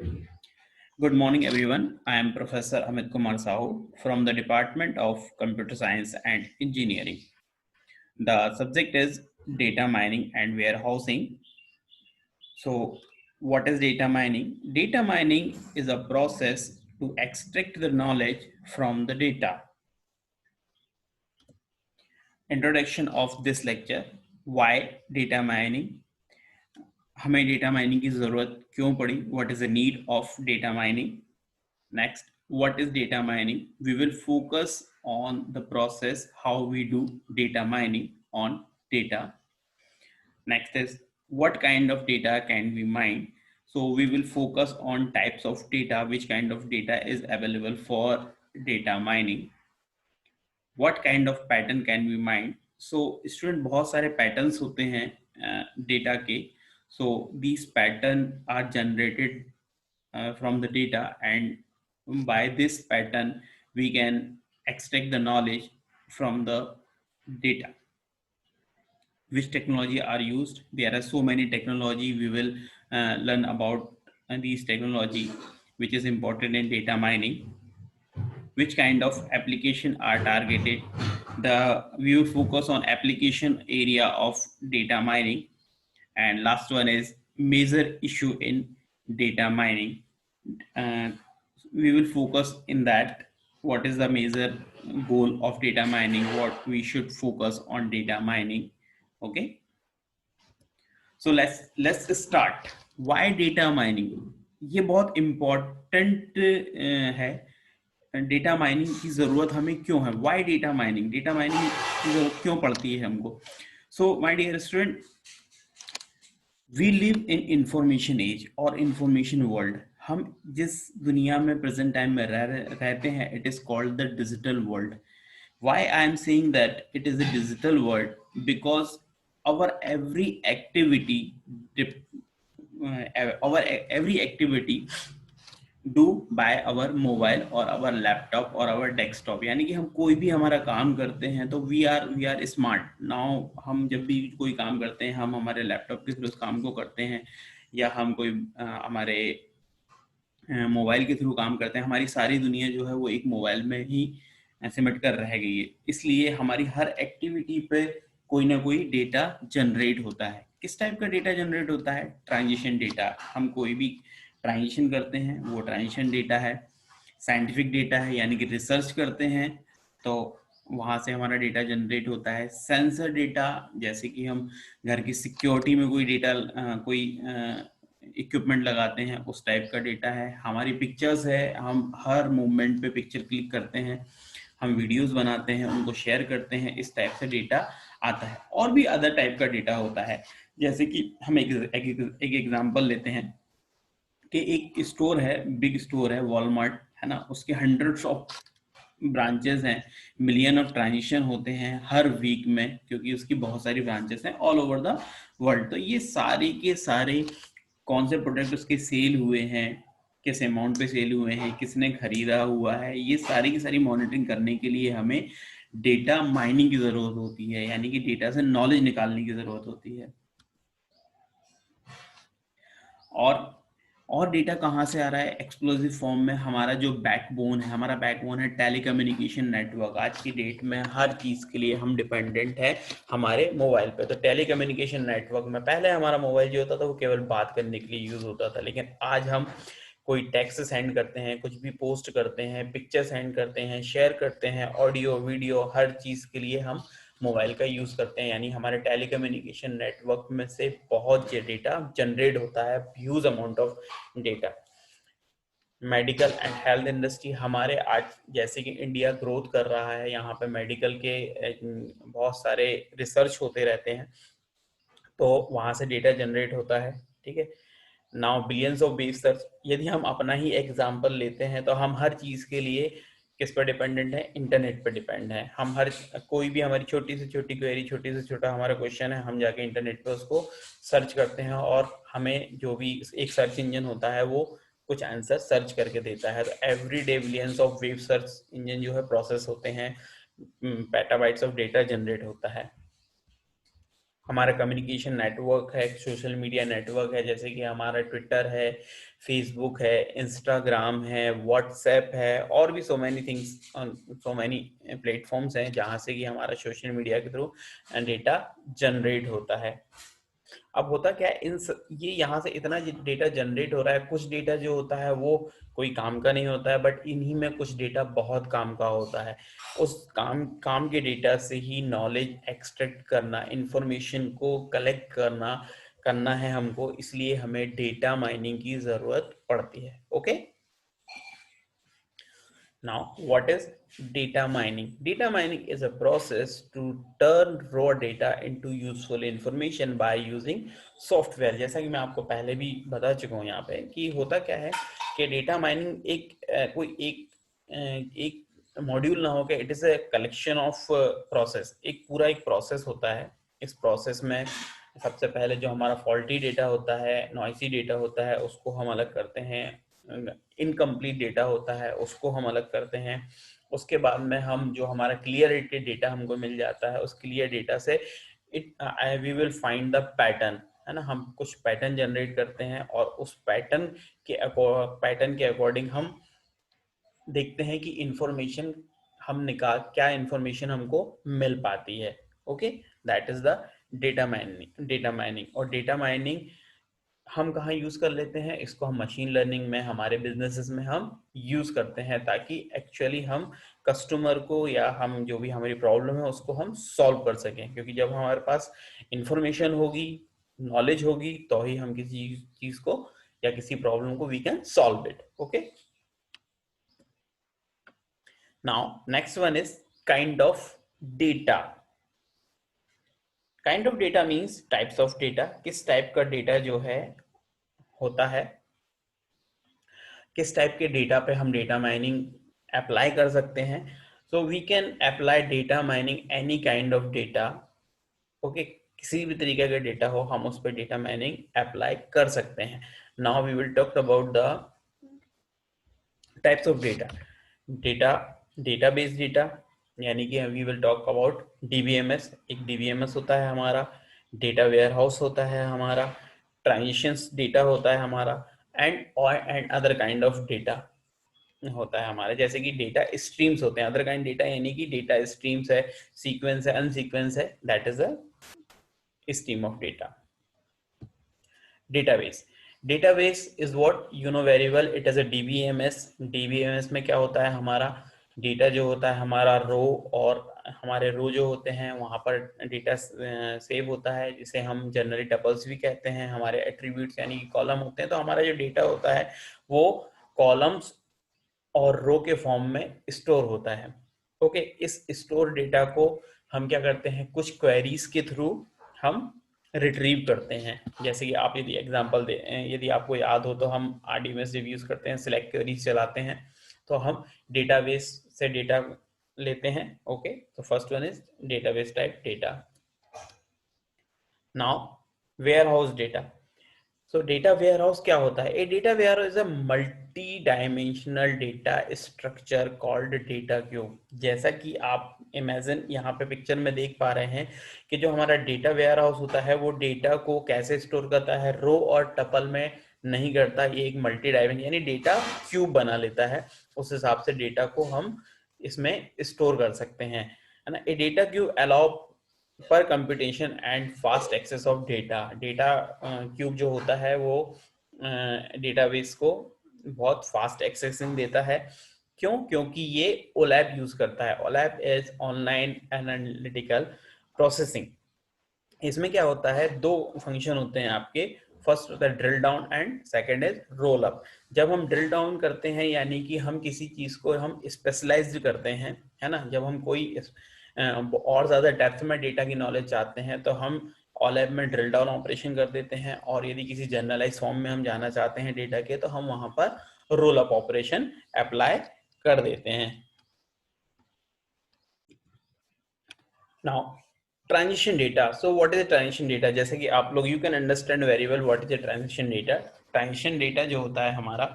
Good morning, everyone. I am Professor Amit Kumar Sahu from the Department of Computer Science and Engineering. The subject is data mining and warehousing. So, what is data mining? Data mining is a process to extract the knowledge from the data. Introduction of this lecture: why data mining? हमें data mining की जरूरत क्यों पड़ी? What is the need of data mining? Next, what is data mining? We will focus on the process, how we do data mining on data. Next is what kind of data can we mine? So we will focus on types of data, which kind of data is available for data mining. What kind of pattern can we mine? So student, बहुत सारे patterns होते हैं data के. So these pattern are generated from the data, and by this pattern we can extract the knowledge from the data. Which technology are used? There are so many technology. We will learn about these technology which is important in data mining. Which kind of application are targeted? We will focus on application area of data mining. And last one is major issue in data mining. uh, we will focus in that, what is the major goal of data mining, what we should focus on data mining. Okay, so let's start. Why data mining? ये बहुत important है. Data mining की जरूरत हमें क्यों है? Why data mining? Data mining की जरूरत क्यों पड़ती है हमको? So my dear student, we live in information age और इंफॉर्मेशन वर्ल्ड. हम जिस दुनिया में प्रेजेंट टाइम में रहते हैं, it is called the digital world. Why I am saying that it is a digital world? Because our every activity our every activity do by our mobile और our laptop और our desktop. यानी कि हम कोई भी हमारा काम करते हैं तो वी आर स्मार्ट नाउ. हम जब भी कोई काम करते हैं, हम हमारे लैपटॉप के थ्रू उस काम को करते हैं, या हम कोई हमारे मोबाइल के थ्रू काम करते हैं. हमारी सारी दुनिया जो है वो एक मोबाइल में ही सिमट कर रह गई है. इसलिए हमारी हर एक्टिविटी पे कोई ना कोई डेटा जनरेट होता है. किस टाइप का डेटा जनरेट होता है? Transition data. हम कोई भी ट्रांजिशन करते हैं, वो ट्रांजिशन डेटा है. साइंटिफिक डेटा है, यानी कि रिसर्च करते हैं तो वहां से हमारा डेटा जनरेट होता है. सेंसर डेटा, जैसे कि हम घर की सिक्योरिटी में कोई डेटा कोई इक्विपमेंट लगाते हैं, उस टाइप का डेटा है. हमारी पिक्चर्स है, हम हर मूवमेंट पे पिक्चर क्लिक करते हैं, हम वीडियोस बनाते हैं, उनको शेयर करते हैं. इस टाइप से डेटा आता है. और भी अदर टाइप का डेटा होता है. जैसे कि हम एक एग्जांपल लेते हैं कि एक स्टोर है, बिग स्टोर है, वॉलमार्ट है ना. उसके हंड्रेड्स ऑफ ब्रांचेस हैं, मिलियन ऑफ ट्रांजेक्शन होते हैं हर वीक में, क्योंकि उसकी बहुत सारी ब्रांचेस हैं ऑल ओवर द वर्ल्ड. तो ये सारे के सारे कौन से प्रोडक्ट उसके सेल हुए हैं, किस अमाउंट पे सेल हुए हैं, किसने खरीदा हुआ है, ये सारी की सारी मॉनिटरिंग करने के लिए हमें डेटा माइनिंग की जरूरत होती है. यानी कि डेटा से नॉलेज निकालने की जरूरत होती है. और डेटा कहाँ से आ रहा है? एक्सप्लोसिव फॉर्म में. हमारा जो बैकबोन है, हमारा बैकबोन है टेलीकम्युनिकेशन नेटवर्क. आज की डेट में हर चीज के लिए हम डिपेंडेंट है हमारे मोबाइल पे. तो टेलीकम्युनिकेशन नेटवर्क में पहले हमारा मोबाइल जो होता था वो केवल बात करने के लिए यूज होता था, लेकिन आज हम कोई टेक्स्ट सेंड करते हैं, कुछ भी पोस्ट करते हैं, पिक्चर सेंड करते हैं, शेयर करते हैं, ऑडियो वीडियो, हर चीज के लिए हम मोबाइल का यूज करते हैं. यानी हमारे टेलीकम्युनिकेशन नेटवर्क में से बहुत डेटा जनरेट होता है, huge amount of data. Medical and health industry हमारे आज, जैसे कि इंडिया ग्रोथ कर रहा है, यहाँ पे मेडिकल के बहुत सारे रिसर्च होते रहते हैं, तो वहां से डेटा जनरेट होता है. ठीक है. Now billions of web search. यदि हम अपना ही एग्जांपल लेते हैं तो हम हर चीज के लिए किस पर डिपेंडेंट है? इंटरनेट पर डिपेंड है. हम हर कोई भी हमारी छोटी से छोटी क्वेरी, छोटी से छोटा हमारा क्वेश्चन है, हम जाके इंटरनेट पे उसको सर्च करते हैं और हमें जो भी एक सर्च इंजन होता है वो कुछ आंसर सर्च करके देता है. तो every day billions of web search engine जो है प्रोसेस होते हैं, पेटाबाइट्स ऑफ डेटा जनरेट होता है. हमारा कम्युनिकेशन नेटवर्क है, सोशल मीडिया नेटवर्क है, जैसे कि हमारा ट्विटर है, फेसबुक है, इंस्टाग्राम है, व्हाट्सएप है, और भी so many things, so many platforms हैं जहाँ से कि हमारा सोशल मीडिया के थ्रू डेटा जनरेट होता है। अब होता क्या है, ये यहाँ से इतना डेटा जनरेट हो रहा है, कुछ डेटा जो होता है वो कोई काम का नहीं होता है, बट इन्हीं में कुछ डेटा बहुत काम का होता है। उस काम के डेटा से ही नॉलेज एक्सट्रैक्ट करना, इंफॉर्मेशन को कलेक्ट करना है हमको, इसलिए हमें डेटा माइनिंग की जरूरत पड़ती है। Okay, now what is data mining? Data mining is a process to turn raw data into useful information by using software। जैसा कि मैं आपको पहले भी बता चुका हूँ यहाँ पे कि होता क्या है कि डेटा माइनिंग कोई एक मॉड्यूल ना हो के it is a collection of process, एक पूरा एक प्रोसेस होता है। इस प्रोसेस में सबसे पहले जो हमारा फॉल्टी डेटा होता है, नॉइसी डेटा होता है, उसको हम अलग करते हैं। इनकम्प्लीट डेटा होता है उसको हम अलग करते हैं। उसके बाद में हम जो हमारा क्लियर डेटा हमको मिल जाता है, उस क्लियर डेटा से we will find the pattern, है ना। हम कुछ पैटर्न जनरेट करते हैं और उस पैटर्न के अकॉर्डिंग हम देखते हैं कि इंफॉर्मेशन क्या इंफॉर्मेशन हमको मिल पाती है। Okay, that is the data mining. और डेटा माइनिंग हम कहाँ यूज कर लेते हैं इसको? हम मशीन लर्निंग में, हमारे बिजनेसेस में हम यूज करते हैं, ताकि एक्चुअली हम कस्टमर को या हम जो भी हमारी प्रॉब्लम है उसको हम सॉल्व कर सकें। क्योंकि जब हमारे पास इंफॉर्मेशन होगी, नॉलेज होगी, तो ही हम किसी चीज को या किसी प्रॉब्लम को we can solve it. Okay, now next one is kind of data. Kind of data means types of data. किस टाइप का डेटा जो है होता है, किस टाइप के डेटा पे हम डेटा माइनिंग अप्लाई कर सकते हैं। So we can apply data mining any kind of data. Okay, किसी भी तरीके का डेटा हो हम उस पर डेटा माइनिंग अप्लाई कर सकते हैं। Now we will talk about the types of data. Database data, यानी कि we will talk about DBMS. एक डीबीएमएस होता है हमारा, डेटा वेयर हाउस होता है हमारा, ट्रांजिशंस डेटा होता है हमारा, and other kind of data होता है हमारा। जैसे कि डेटा स्ट्रीम्स होते हैं, अदर काइंड डेटा यानी कि डेटा स्ट्रीम्स है, सीक्वेंस है, अनसीक्वेंस है, that is a stream of data. Database is what you know very well, it is a DBMS में क्या होता है, हमारा डेटा जो होता है हमारा रो, और हमारे रो जो होते हैं वहां पर डेटा सेव होता है, जिसे हम जनरली टपल्स भी कहते हैं। हमारे एट्रीब्यूट्स यानी कि कॉलम होते हैं। तो हमारा जो डेटा होता है वो कॉलम्स और रो के फॉर्म में स्टोर होता है। ओके, इस स्टोर डेटा को हम क्या करते हैं, कुछ क्वेरीज के थ्रू हम रिट्रीव करते हैं। जैसे कि आप यदि एग्जांपल दे, यदि आपको याद हो तो हम आरडीएमएस जब यूज करते हैं, सिलेक्ट क्वेरीज चलाते हैं, तो हम डेटाबेस से डेटा लेते हैं। ओके, तो first one is database type data. Now warehouse data. So data warehouse क्या होता है? A data warehouse is a multi dimensional data structure called data cube. जैसा कि आप इमेजिन यहाँ पे पिक्चर में देख पा रहे हैं कि जो हमारा डेटा वेयरहाउस होता है वो डेटा को कैसे स्टोर करता है, रो और टपल में नहीं करता, ये एक मल्टी डायमेंशन यानी डेटा क्यूब बना लेता है। उस हिसाब से डेटा को हम इसमें स्टोर कर सकते हैं, है ना। A data cube allow pre computation and fast access of data. Data cube जो होता है वो डेटाबेस को बहुत फास्ट एक्सेसिंग देता है। क्यों? क्योंकि ये ओलैप यूज करता है। ओलैप इज ऑनलाइन एनालिटिकल प्रोसेसिंग। इसमें क्या होता है, दो फंक्शन होते हैं आपके। फर्स्ट होता है drill down and second is roll up. जब हम ड्रिल डाउन करते हैं यानी कि हम किसी चीज को हम स्पेशलाइज्ड करते हैं, है ना। जब हम कोई और ज्यादा डेप्थ में डेटा की नॉलेज चाहते हैं तो हम ओलैप में ड्रिल डाउन ऑपरेशन कर देते हैं, और यदि किसी जनरलाइज फॉर्म में हम जाना चाहते हैं डेटा के तो हम वहां पर रोल अप ऑपरेशन अप्लाई कर देते हैं। Now transition data. So what is transition data? जैसे कि आप लोग you can understand very well what is transition data. Transition data जो होता है हमारा,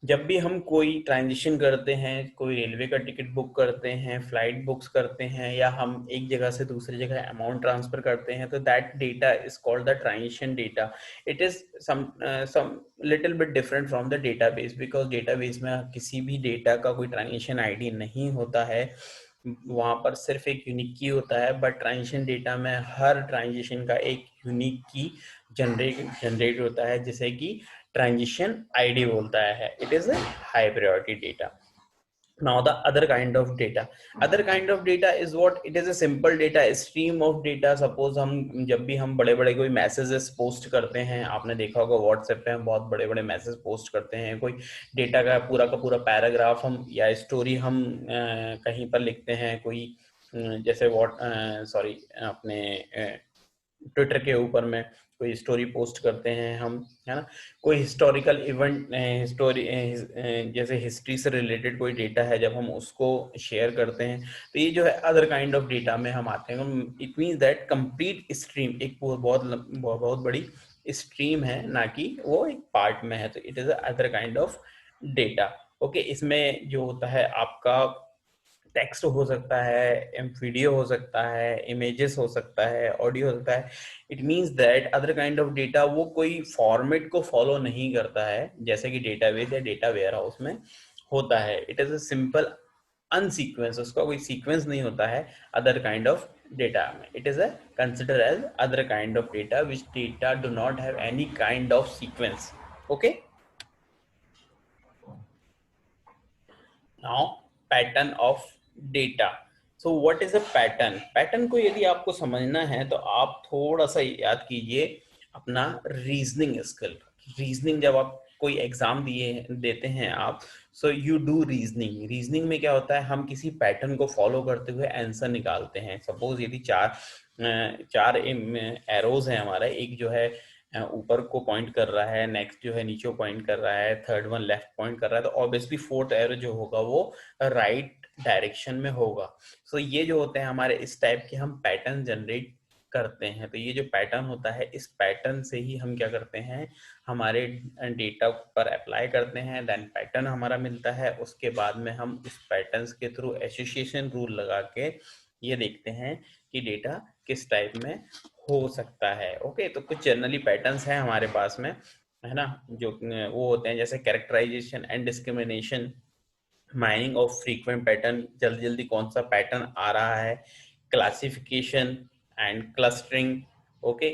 जब भी हम कोई ट्रांजिशन करते हैं, कोई रेलवे का टिकट बुक करते हैं, फ्लाइट बुक्स करते हैं, या हम एक जगह से दूसरी जगह अमाउंट ट्रांसफर करते हैं, तो that data is called the transition data. It is some little bit different from the database, because database में किसी भी डेटा का कोई ट्रांजिशन आईडी नहीं होता है, वहां पर सिर्फ एक यूनिक की होता है. बट ट्रांजिशन डेटा में हर ट्रांजिशन का एक यूनिक की जनरेट होता है, जैसे कि ट्रांजिशन आईडी बोलता है. It is a high priority data. Now the other kind of data, other kind of data is what? It is a simple data, a stream of data. Suppose हम जब भी हम बड़े बड़े कोई मैसेजेस पोस्ट करते हैं, आपने देखा होगा व्हाट्सएप पे हम बहुत बड़े बड़े मैसेज पोस्ट करते हैं, कोई डेटा का पूरा पैराग्राफ हम या स्टोरी हम कहीं पर लिखते हैं, कोई जैसे सॉरी अपने ट्विटर के ऊपर में कोई स्टोरी पोस्ट करते हैं हम, है ना. कोई हिस्टोरिकल इवेंट स्टोरी जैसे हिस्ट्री से रिलेटेड कोई डेटा है, जब हम उसको शेयर करते हैं, तो ये जो है अदर काइंड ऑफ डेटा में हम आते हैं. It means that complete stream एक बहुत बड़ी स्ट्रीम है, ना कि वो एक पार्ट में है. तो it is other kind of data. Okay, इसमें जो होता है आपका टेक्स्ट हो सकता है, वीडियो हो सकता है, इमेजेस हो सकता है, ऑडियो हो सकता है. It means that other kind of data वो कोई फॉर्मेट को फॉलो नहीं करता है, जैसे कि डेटाबेस या डेटा वेयर हाउस में होता है. It is a simple unsequence, उसका कोई सीक्वेंस नहीं होता है अदर काइंड ऑफ डेटा में. It is a consider as other kind of data which data do not have any kind of sequence. Okay, now pattern of data. So what is a pattern? Pattern को यदि आपको समझना है तो आप थोड़ा सा याद कीजिए अपना रीजनिंग स्किल. रीजनिंग जब आप कोई एग्जाम देते हैं आप, so you do reasoning. Reasoning में क्या होता है, हम किसी पैटर्न को फॉलो करते हुए आंसर निकालते हैं. सपोज यदि चार एरोज हैं हमारा, एक जो है ऊपर को पॉइंट कर रहा है, नेक्स्ट जो है नीचे पॉइंट कर रहा है, थर्ड वन लेफ्ट पॉइंट कर रहा है, तो ऑब्वियसली फोर्थ एरो जो होगा वो राइट डायरेक्शन में होगा. सो ये जो होते हैं हमारे, इस टाइप के हम पैटर्न जनरेट करते हैं. तो ये जो पैटर्न होता है, इस पैटर्न से ही हम क्या करते हैं, हमारे डेटा पर अप्लाई करते हैं. देन पैटर्न हमारा मिलता है, उसके बाद में हम उस पैटर्न्स के थ्रू एसोसिएशन रूल लगा के ये देखते हैं कि डेटा किस टाइप में हो सकता है. ओके, तो कुछ जनरली पैटर्न्स हैं हमारे पास में, है ना, जो वो होते हैं जैसे characterization and discrimination, mining of frequent pattern, जल्दी जल्दी कौन सा पैटर्न आ रहा है, classification and clustering, okay,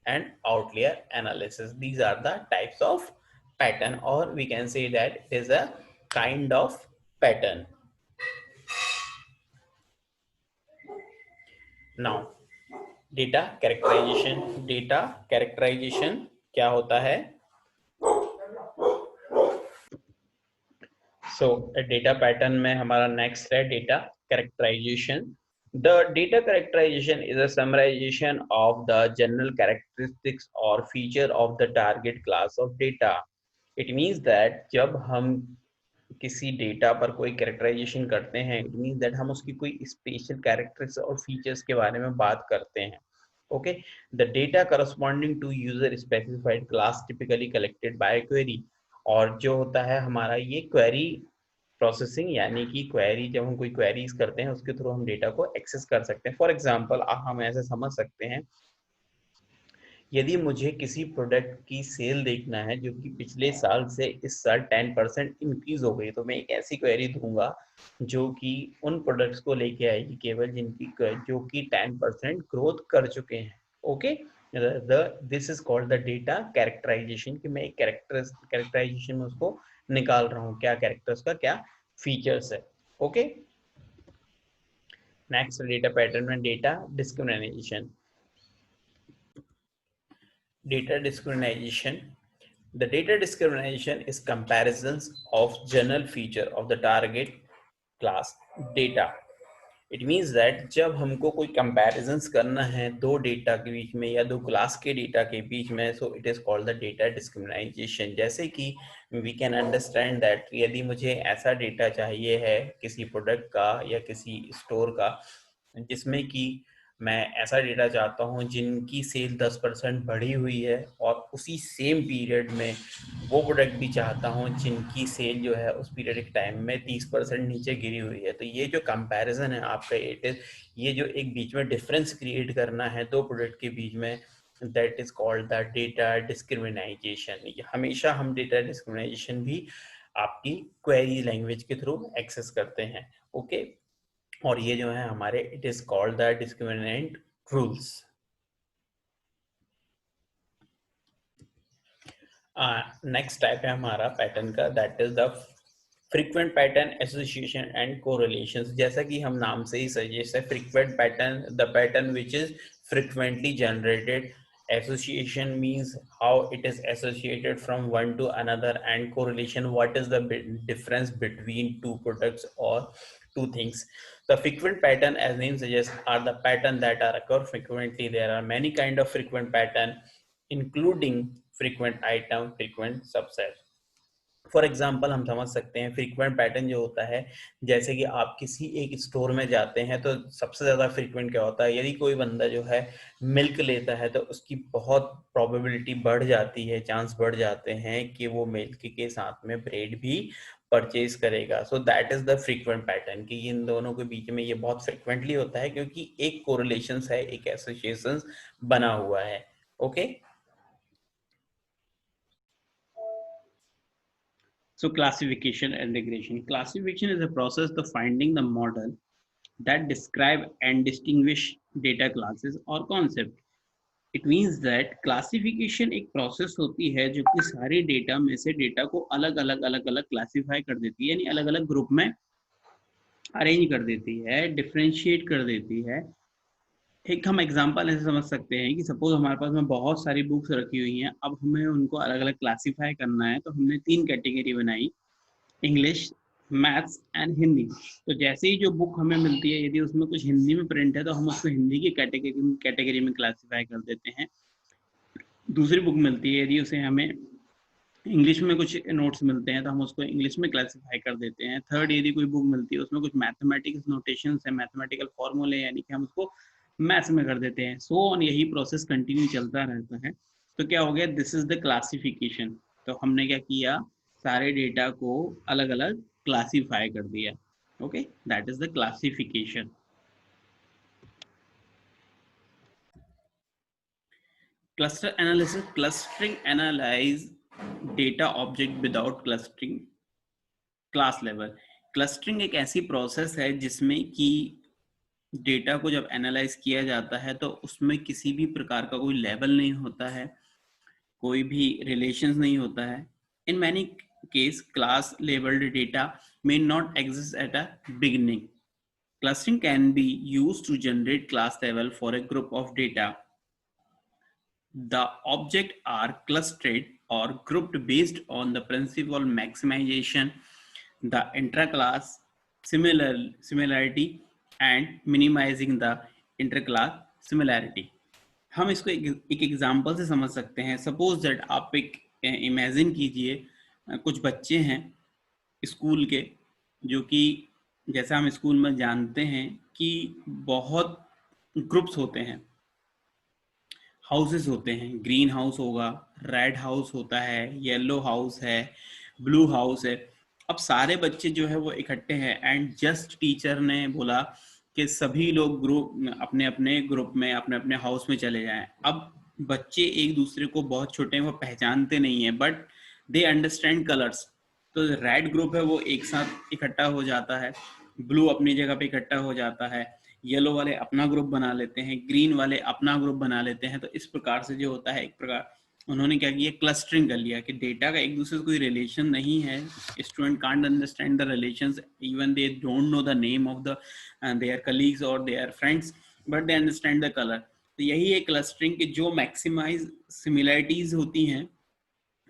and outlier analysis. These are the types of pattern, और we can say that it is a kind of pattern. Now data characterization. Data characterization क्या होता है? सो डेटा पैटर्न में हमारा next है data characterization. The data characterization is a summarization of the general characteristics or feature of the target class of data. It means that जब हम किसी data पर कोई कैरेक्टराइजेशन करते हैं, इट मींस दैट हम उसकी कोई स्पेशल कैरेक्टर्स और फीचर्स के बारे में बात करते हैं. Okay, the data corresponding to user specified class typically collected by query. और जो होता है हमारा ये क्वेरी प्रोसेसिंग, यानी कि क्वेरी, जब हम कोई क्वेरीज करते हैं उसके थ्रू हम डेटा को एक्सेस कर सकते हैं. फॉर एग्जांपल हम ऐसे समझ सकते हैं, यदि मुझे किसी प्रोडक्ट की सेल देखना है जो कि पिछले साल से इस साल 10% इंक्रीज हो गई, तो मैं एक ऐसी क्वेरी दूंगा जो कि उन प्रोडक्ट्स को लेके आएगी केवल जिनकी जो कि 10% ग्रोथ कर चुके हैं. Okay, this is called the data characterization, कि मैं एक कैरेक्टराइजेशन में उसको निकाल रहा हूँ, क्या कैरेक्टर्स का क्या फीचर्स है. ओके, नेक्स्ट डेटा पैटर्न में data discrimination. Data discrimination. The data discrimination is comparisons of general feature of the target class data. It means that जब हमको कोई comparisons करना है दो डेटा के बीच में या दो क्लास के डेटा के बीच में, so it is called the data discrimination. जैसे कि we can understand that यदि मुझे ऐसा डेटा चाहिए है किसी प्रोडक्ट का या किसी स्टोर का जिसमें कि मैं ऐसा डेटा चाहता हूँ जिनकी सेल 10% बढ़ी हुई है और उसी सेम पीरियड में वो प्रोडक्ट भी चाहता हूँ जिनकी सेल जो है उस पीरियडिक टाइम में 30% नीचे गिरी हुई है। तो ये जो कंपैरिजन है आपका इट इज, ये जो एक बीच में डिफरेंस क्रिएट करना है दो प्रोडक्ट के बीच में, that is called the data discrimination. हमेशा हम डेटा डिस्क्रिमिनेशन भी आपकी क्वेरी लैंग्वेज के थ्रू एक्सेस करते हैं। ओके, और ये जो है हमारे it is called the discriminant rules. Next type है हमारा पैटर्न का, that is the frequent pattern association and correlations. जैसा कि हम नाम से ही सजेस्ट है, frequent pattern, the pattern which is frequently generated. Association means how it is associated from one to another, and correlation, what is the difference between two products or two things. The frequent pattern, as name suggests, are the pattern that are occur frequently. There are many kind of frequent pattern, including frequent item, frequent subset. For example हम समझ सकते हैं frequent pattern जो होता है, जैसे कि आप किसी एक स्टोर में जाते हैं तो सबसे ज़्यादा फ्रीक्वेंट क्या होता है, यदि कोई बंदा जो है मिल्क लेता है तो उसकी बहुत प्रोबेबिलिटी बढ़ जाती है, चांस बढ़ जाते हैं कि वो मिल्क के साथ में ब्रेड भी परचेज करेगा। So that is the frequent pattern कि इन दोनों के बीच में ये बहुत फ्रिक्वेंटली होता है क्योंकि एक कोरिलेशन है, एक एसोसिएशन बना हुआ है। Okay, so classification and regression. Classification is a process of finding the model that describe and distinguish data classes or concept. It means that classification एक process होती है जो कि सारे डेटा में से डेटा को अलग अलग अलग अलग क्लासीफाई कर देती है, यानी अलग अलग ग्रुप में अरेंज कर देती है, डिफ्रेंशिएट कर देती है। एक हम एग्जांपल ऐसे समझ सकते हैं कि सपोज हमारे पास में बहुत सारी बुक्स रखी हुई हैं, अब हमें उनको अलग अलग क्लासीफाई करना है, तो हमने 3 कैटेगरी बनाई, इंग्लिश, मैथ्स एंड हिंदी। तो जैसे ही जो बुक हमें मिलती है, यदि उसमें कुछ हिंदी में प्रिंट है तो हम उसको हिंदी की कैटेगरी में क्लासीफाई कर देते हैं। दूसरी बुक मिलती है, यदि उसे हमें इंग्लिश में कुछ नोट्स मिलते हैं तो हम उसको इंग्लिश में क्लासीफाई कर देते हैं। थर्ड, यदि कोई बुक मिलती है उसमें कुछ मैथमेटिक्स नोटेशंस है, मैथमेटिकल फॉर्मूले, यानी कि हम उसको मैथ्स में कर देते हैं। सो ऑन, यही प्रोसेस कंटिन्यू चलता रहता है। तो क्या हो गया, दिस इज द क्लासिफिकेशन। तो हमने क्या किया, सारे डेटा को अलग अलग क्लासीफाई कर दिया। Okay, that is the classification. Cluster analysis, clustering analyze data object without clustering class level. Clustering एक ऐसी प्रोसेस है जिसमें कि डेटा को जब एनालाइज किया जाता है तो उसमें किसी भी प्रकार का कोई लेवल नहीं होता है, कोई भी रिलेशंस नहीं होता है। In many case class labelled data may not exist at a beginning. Clustering can be used to generate class level for a group of data. The objects are clustered or grouped based on the principle maximization, the intra-class similarity and minimizing the inter-class similarity. हम इसको एक example से समझ सकते हैं। Suppose that आप एक imagine कीजिए, कुछ बच्चे हैं स्कूल के, जो कि जैसा हम स्कूल में जानते हैं कि बहुत ग्रुप्स होते हैं, हाउसेस होते हैं, ग्रीन हाउस होगा, रेड हाउस होता है, येलो हाउस है, ब्लू हाउस है। अब सारे बच्चे जो है वो इकट्ठे हैं एंड जस्ट टीचर ने बोला कि सभी लोग ग्रुप अपने अपने ग्रुप में अपने अपने हाउस में चले जाएं। अब बच्चे एक दूसरे को बहुत छोटे हैं, वो पहचानते नहीं है, बट दे अंडरस्टैंड कलर्स। तो रेड ग्रुप है वो एक साथ इकट्ठा हो जाता है, ब्लू अपनी जगह पे इकट्ठा हो जाता है, येलो वाले अपना ग्रुप बना लेते हैं, ग्रीन वाले अपना ग्रुप बना लेते हैं। तो इस प्रकार से जो होता है, एक प्रकार उन्होंने क्या किया, क्लस्टरिंग कर लिया कि डेटा का एक दूसरे से कोई रिलेशन नहीं है। Student can't understand the relations, even they don't know the name of the their colleagues और their friends, but they understand the colour. तो यही है क्लस्टरिंग की जो मैक्सिमाइज सिमिलरिटीज होती हैं,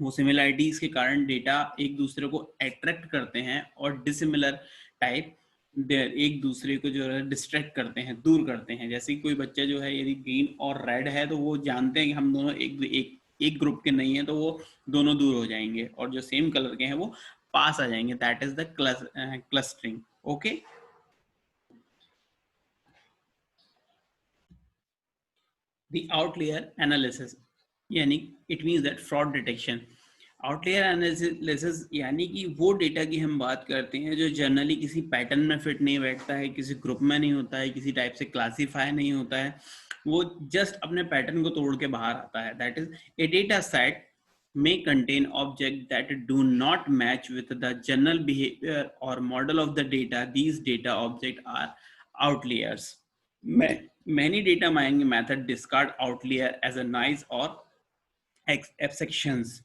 वो सिमिलरिटीज के कारण डेटा एक दूसरे को अट्रैक्ट करते हैं और डिसिमिलर टाइप एक दूसरे को जो है डिस्ट्रैक्ट करते हैं, दूर करते हैं। जैसे कि कोई बच्चा जो है यदि ग्रीन और रेड है तो वो जानते हैं कि हम दोनों एक ग्रुप के नहीं है, तो वो दोनों दूर हो जाएंगे, और जो सेम कलर के हैं वो पास आ जाएंगे। That is the clustering. Okay, the outlier analysis यानी it means that fraud detection. Outlier analysis यानी कि वो डेटा की हम बात करते हैं जो जनरली किसी पैटर्न में फिट नहीं बैठता है, किसी ग्रुप में नहीं होता है, किसी टाइप से क्लासीफाई नहीं होता है, वो जस्ट अपने पैटर्न को तोड़ के बाहर आता है। That is a data set may contain objects that do not match with the general behavior or model of the data. These data objects are outliers. Many data mining methods discard outlier as a noise or exceptions.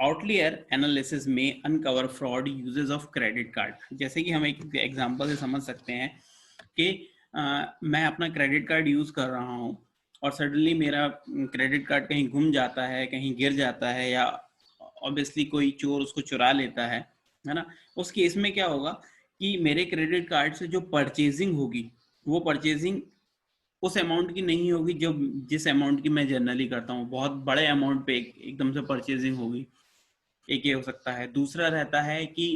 Outlier analysis में uncover fraud uses of credit card. जैसे कि हम एक example से समझ सकते हैं कि मैं अपना क्रेडिट कार्ड यूज कर रहा हूँ और सडनली मेरा क्रेडिट कार्ड कहीं गुम जाता है, कहीं गिर जाता है, या ऑब्वियसली कोई चोर उसको चुरा लेता है ना। उस केस में क्या होगा कि मेरे क्रेडिट कार्ड से जो परचेजिंग होगी वो परचेजिंग उस अमाउंट की नहीं होगी जो जिस अमाउंट की मैं जनरली करता हूँ। बहुत बड़े अमाउंट पे एकदम से परचेजिंग होगी, एक ये हो सकता है। दूसरा रहता है कि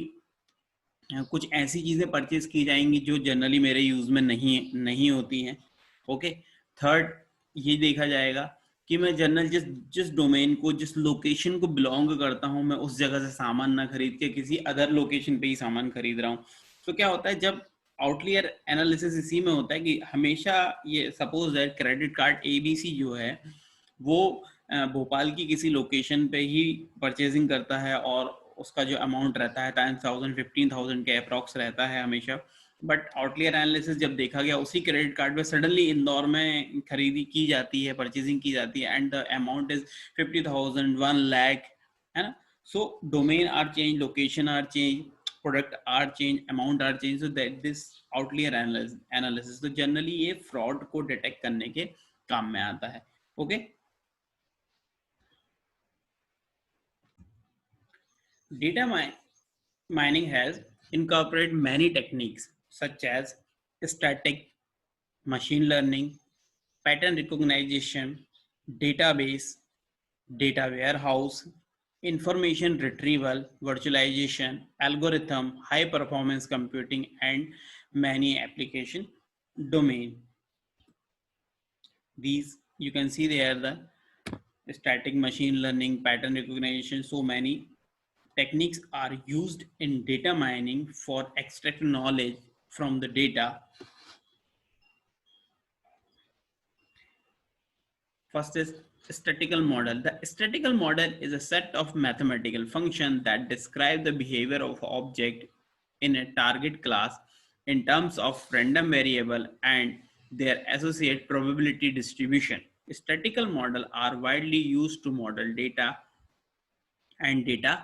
कुछ ऐसी चीजें परचेज की जाएंगी जो जनरली मेरे यूज में नहीं होती हैं। ओके, थर्ड ये देखा जाएगा कि मैं जनरल जिस डोमेन को, जिस लोकेशन को बिलोंग करता हूं, मैं उस जगह से सामान ना खरीद के किसी अदर लोकेशन पे ही सामान खरीद रहा हूं। तो क्या होता है जब आउटलियर एनालिसिस इसी में होता है कि हमेशा ये suppose that credit card ABC जो है वो भोपाल की किसी लोकेशन पे ही परचेजिंग करता है और उसका जो अमाउंट रहता है 10,000 15,000 के अप्रॉक्स रहता है हमेशा। बट आउटलियर एनालिसिस जब देखा गया उसी क्रेडिट कार्ड पे सडनली इंदौर में खरीदी की जाती है, परचेजिंग की जाती है, and the amount is 50,000 1 lakh, है ना। So domain are change, location are change, product are change, amount are change. So that this outlier analysis तो जनरली ये फ्रॉड को डिटेक्ट करने के काम में आता है। Okay, data mining has incorporated many techniques such as static, machine learning, pattern recognition, database, data warehouse, information retrieval, virtualization, algorithm, high performance computing, and many application domain. These you can see there the static, machine learning, pattern recognition, so many techniques are used in data mining for extract knowledge from the data. First is statistical model. The statistical model is a set of mathematical functions that describe the behavior of object in a target class in terms of random variable and their associated probability distribution. Statistical models are widely used to model data and data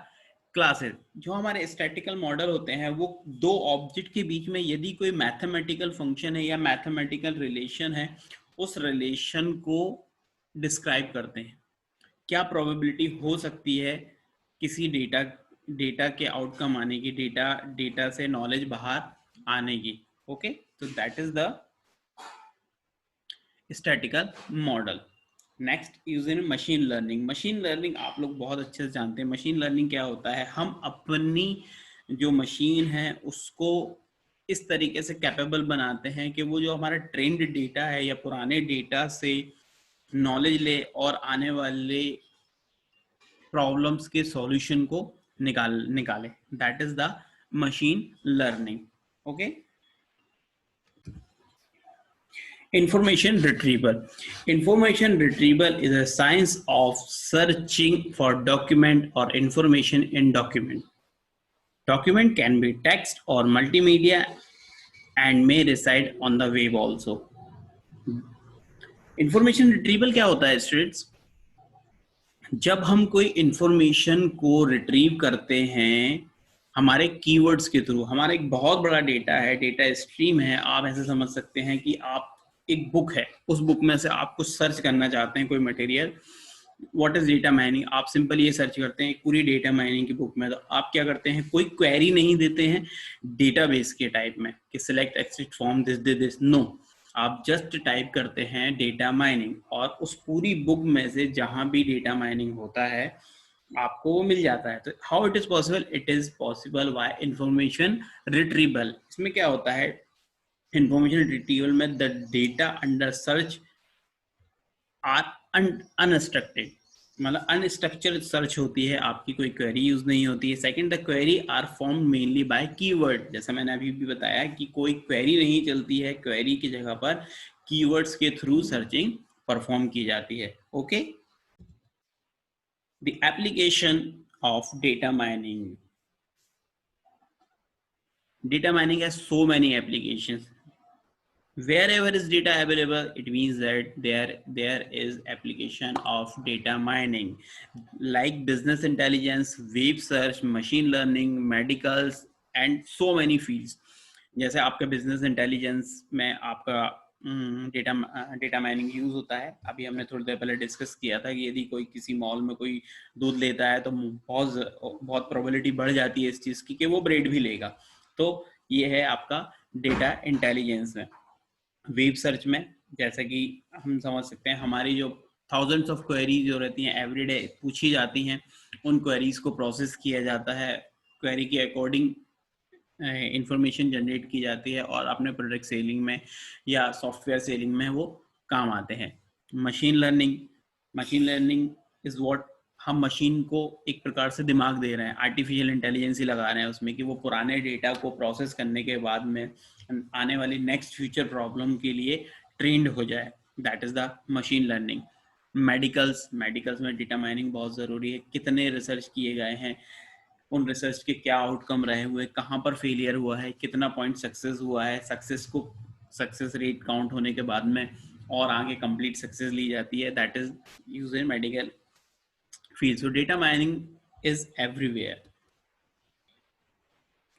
classes. जो हमारे statistical model होते हैं वो दो object के बीच में यदि कोई मैथमेटिकल फंक्शन है या मैथमेटिकल रिलेशन है, उस रिलेशन को डिस्क्राइब करते हैं। क्या प्रोबेबिलिटी हो सकती है किसी डेटा के आउटकम आने की, डेटा से नॉलेज बाहर आने की। ओके, तो that is the statistical model. Next using machine learning. Machine learning आप लोग बहुत अच्छे से जानते हैं। मशीन लर्निंग क्या होता है, हम अपनी जो मशीन है उसको इस तरीके से कैपेबल बनाते हैं कि वो जो हमारा ट्रेंड डेटा है या पुराने डेटा से नॉलेज ले और आने वाले प्रॉब्लम्स के सॉल्यूशन को निकाले। That is the machine learning. Okay, information retrieval. Information retrieval is a science of searching for document or information in document. Document can be text or multimedia and may reside on the web also. Information retrieval क्या होता है students? जब हम कोई information को retrieve करते हैं हमारे कीवर्ड्स के थ्रू, हमारा एक बहुत बड़ा डेटा है, डेटा स्ट्रीम है। आप ऐसे समझ सकते हैं कि आप एक बुक है, उस बुक में से आप कुछ सर्च करना चाहते हैं कोई material. What is data mining? आप सिंपल ये सर्च करते हैं पूरी डेटा माइनिंग की बुक में। तो आप क्या करते हैं, कोई क्वेरी नहीं देते हैं डेटाबेस के टाइप में कि select exit form this, no. आप जस्ट टाइप करते हैं डेटा माइनिंग और उस पूरी बुक में से जहां भी डेटा माइनिंग होता है आपको वो मिल जाता है। तो how it is possible? It is possible by information retrieval. इसमें क्या होता है, इंफॉर्मेशन रिट्रीवल में the data under search are unstructured, मतलब अनस्ट्रक्चर्ड सर्च होती है, आपकी कोई क्वेरी यूज नहीं होती है। Second, the query are form mainly by keyword, जैसा मैंने अभी भी बताया कि कोई क्वेरी नहीं चलती है, क्वेरी की जगह पर कीवर्ड्स के थ्रू सर्चिंग परफॉर्म की जाती है। Okay, the application of data mining, data mining has so many applications. Wherever is data available, it means that there is application of data mining, like business intelligence, web search, machine learning, medicals, and so many fields. जैसे आपका business intelligence में आपका data mining use होता है। अभी हमने थोड़ी देर पहले डिस्कस किया था कि यदि कोई किसी मॉल में कोई दूध लेता है तो बहुत प्रोबेबिलिटी बढ़ जाती है इस चीज़ की कि वो ब्रेड भी लेगा। तो ये है आपका डेटा इंटेलिजेंस में। वेब सर्च में जैसे कि हम समझ सकते हैं, हमारी जो थाउजेंड्स ऑफ क्वेरीज जो रहती हैं एवरीडे पूछी जाती हैं, उन क्वेरीज को प्रोसेस किया जाता है, क्वेरी के अकॉर्डिंग इंफॉर्मेशन जनरेट की जाती है और अपने प्रोडक्ट सेलिंग में या सॉफ्टवेयर सेलिंग में वो काम आते हैं। मशीन लर्निंग इज व्हाट, हम मशीन को एक प्रकार से दिमाग दे रहे हैं, आर्टिफिशियल इंटेलिजेंस ही लगा रहे हैं उसमें कि वो पुराने डेटा को प्रोसेस करने के बाद में आने वाली नेक्स्ट फ्यूचर प्रॉब्लम के लिए ट्रेंड हो जाए, that is the machine learning. Medicals में डेटा माइनिंग बहुत ज़रूरी है, कितने रिसर्च किए गए हैं, उन रिसर्च के क्या आउटकम रहे हुए, कहाँ पर फेलियर हुआ है, कितना पॉइंट सक्सेस हुआ है, सक्सेस रेट काउंट होने के बाद में और आगे कंप्लीट सक्सेस ली जाती है, that is use in medical field. So data mining is everywhere.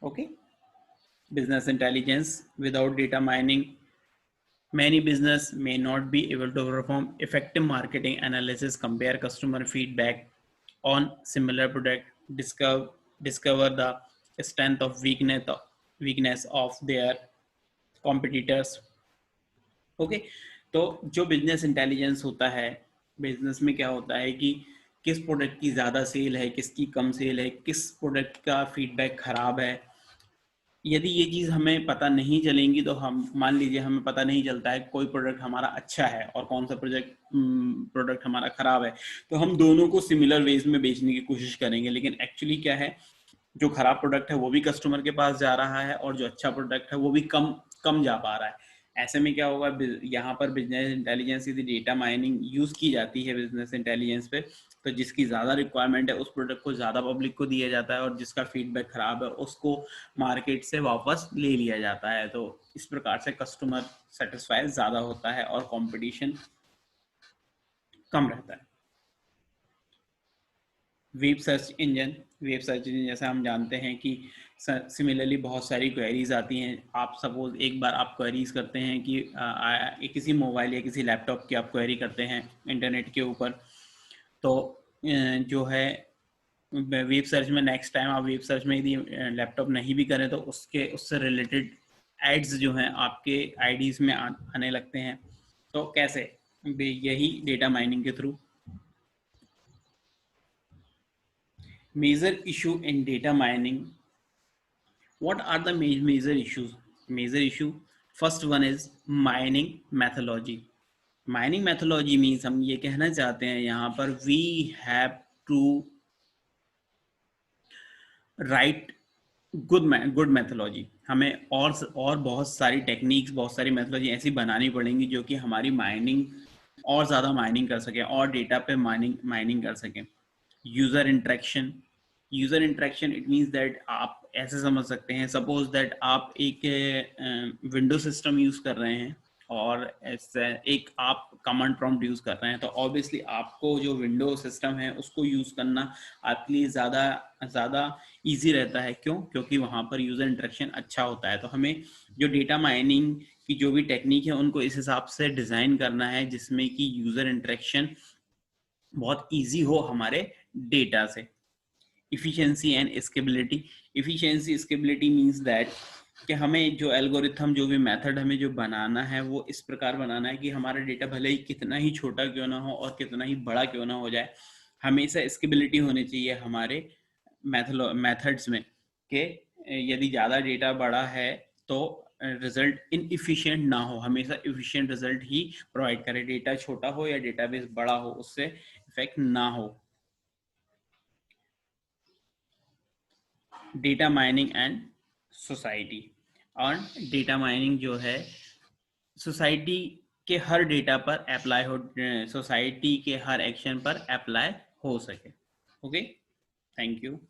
Okay, business intelligence, without data mining many business may not be able to perform effective marketing analysis, compare customer feedback on similar product, discover the strength of weakness of their competitors. Okay, तो जो business intelligence होता है, business में क्या होता है कि किस प्रोडक्ट की ज़्यादा सेल है, किसकी कम सेल है, किस प्रोडक्ट का फीडबैक खराब है। यदि ये चीज़ हमें पता नहीं चलेंगी तो हम मान लीजिए हमें पता नहीं चलता है कोई प्रोडक्ट हमारा अच्छा है और कौन सा प्रोडक्ट हमारा खराब है, तो हम दोनों को सिमिलर वेज में बेचने की कोशिश करेंगे, लेकिन एक्चुअली क्या है, जो खराब प्रोडक्ट है वो भी कस्टमर के पास जा रहा है और जो अच्छा प्रोडक्ट है वो भी कम कम जा पा रहा है। ऐसे में क्या होगा, यहाँ पर बिजनेस इंटेलिजेंस यदि डेटा माइनिंग यूज की जाती है बिजनेस इंटेलिजेंस पे, तो जिसकी ज़्यादा रिक्वायरमेंट है उस प्रोडक्ट को ज़्यादा पब्लिक को दिया जाता है और जिसका फीडबैक खराब है उसको मार्केट से वापस ले लिया जाता है। तो इस प्रकार से कस्टमर सेटिस्फाई ज़्यादा होता है और कंपटीशन कम रहता है। वेब सर्च इंजन जैसा हम जानते हैं कि सिमिलरली बहुत सारी क्वेरीज आती हैं। आप सपोज एक बार आप क्वेरीज करते हैं कि किसी मोबाइल या किसी लैपटॉप की आप क्वेरी करते हैं इंटरनेट के ऊपर, तो जो है वेब सर्च में नेक्स्ट टाइम आप वेब सर्च में यदि लैपटॉप नहीं भी करें तो उससे रिलेटेड एड्स जो हैं आपके आईडीज में आने लगते हैं। तो कैसे, यही डेटा माइनिंग के through. Major issue in data mining. What are the major issues? Major issue, first one is mining methodology. Mining methodology means हम ये कहना चाहते हैं यहाँ पर we have to write good methodology. हमें और बहुत सारी टेक्निक्स, बहुत सारी मेथोलॉजी ऐसी बनानी पड़ेंगी जो कि हमारी माइनिंग और ज़्यादा माइनिंग कर सकें और डेटा पे माइनिंग कर सकें। User interaction it means that आप ऐसे समझ सकते हैं, सपोज दैट आप एक विंडो सिस्टम यूज़ कर रहे हैं और ऐसे एक आप कमांड प्रॉम्प्ट यूज़ कर रहे हैं, तो ऑब्वियसली आपको जो विंडो सिस्टम है उसको यूज़ करना आपके लिए ज़्यादा ईजी रहता है। क्यों? क्योंकि वहाँ पर यूज़र इंटरेक्शन अच्छा होता है। तो हमें जो डेटा माइनिंग की जो भी टेक्निक है उनको इस हिसाब से डिज़ाइन करना है जिसमें कि यूज़र इंटरेक्शन बहुत ईजी हो हमारे डेटा से। efficiency and scalability. Efficiency scalability means that कि हमें जो एल्गोरिथम, जो भी मेथड हमें जो बनाना है वो इस प्रकार बनाना है कि हमारा डेटा भले ही कितना ही छोटा क्यों ना हो और कितना ही बड़ा क्यों ना हो जाए, हमेशा स्केलेबिलिटी होनी चाहिए हमारे मेथड्स में कि यदि ज़्यादा डेटा बड़ा है तो रिजल्ट इनएफिशिएंट ना हो, हमेशा एफिशिएंट रिजल्ट ही प्रोवाइड करे, डेटा छोटा हो या डेटाबेस बड़ा हो उससे इफेक्ट ना हो। Data mining and society. और डेटा माइनिंग जो है सोसाइटी के हर डेटा पर अप्लाई हो, सोसाइटी के हर एक्शन पर अप्लाई हो सके। Okay, thank you.